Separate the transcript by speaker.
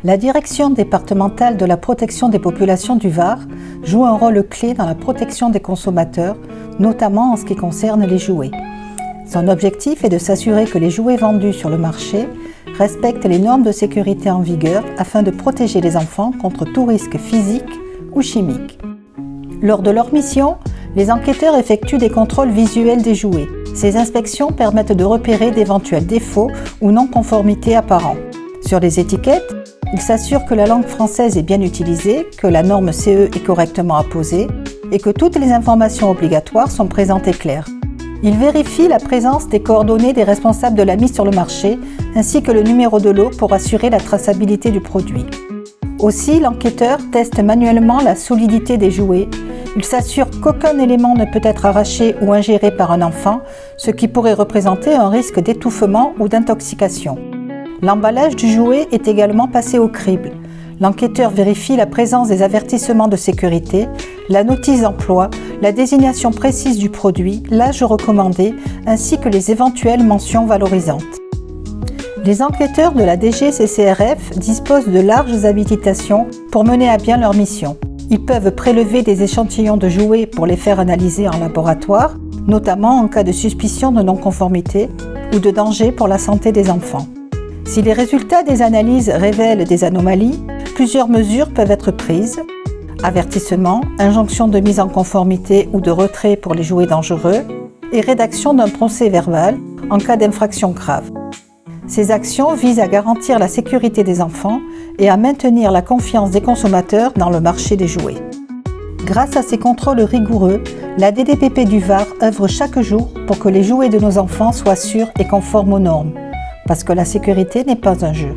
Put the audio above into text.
Speaker 1: La direction départementale de la protection des populations du Var joue un rôle clé dans la protection des consommateurs, notamment en ce qui concerne les jouets. Son objectif est de s'assurer que les jouets vendus sur le marché respectent les normes de sécurité en vigueur afin de protéger les enfants contre tout risque physique ou chimique. Lors de leur mission, les enquêteurs effectuent des contrôles visuels des jouets. Ces inspections permettent de repérer d'éventuels défauts ou non-conformités apparents. Sur les étiquettes, ils s'assurent que la langue française est bien utilisée, que la norme CE est correctement apposée et que toutes les informations obligatoires sont présentées claires. Ils vérifient la présence des coordonnées des responsables de la mise sur le marché ainsi que le numéro de lot pour assurer la traçabilité du produit. Aussi, l'enquêteur teste manuellement la solidité des jouets. Il s'assure qu'aucun élément ne peut être arraché ou ingéré par un enfant, ce qui pourrait représenter un risque d'étouffement ou d'intoxication. L'emballage du jouet est également passé au crible. L'enquêteur vérifie la présence des avertissements de sécurité, la notice d'emploi, la désignation précise du produit, l'âge recommandé, ainsi que les éventuelles mentions valorisantes. Les enquêteurs de la DGCCRF disposent de larges habilitations pour mener à bien leur mission. Ils peuvent prélever des échantillons de jouets pour les faire analyser en laboratoire, notamment en cas de suspicion de non-conformité ou de danger pour la santé des enfants. Si les résultats des analyses révèlent des anomalies, plusieurs mesures peuvent être prises. Avertissement, injonction de mise en conformité ou de retrait pour les jouets dangereux et rédaction d'un procès-verbal en cas d'infraction grave. Ces actions visent à garantir la sécurité des enfants et à maintenir la confiance des consommateurs dans le marché des jouets. Grâce à ces contrôles rigoureux, la DDPP du Var œuvre chaque jour pour que les jouets de nos enfants soient sûrs et conformes aux normes, parce que la sécurité n'est pas un jeu.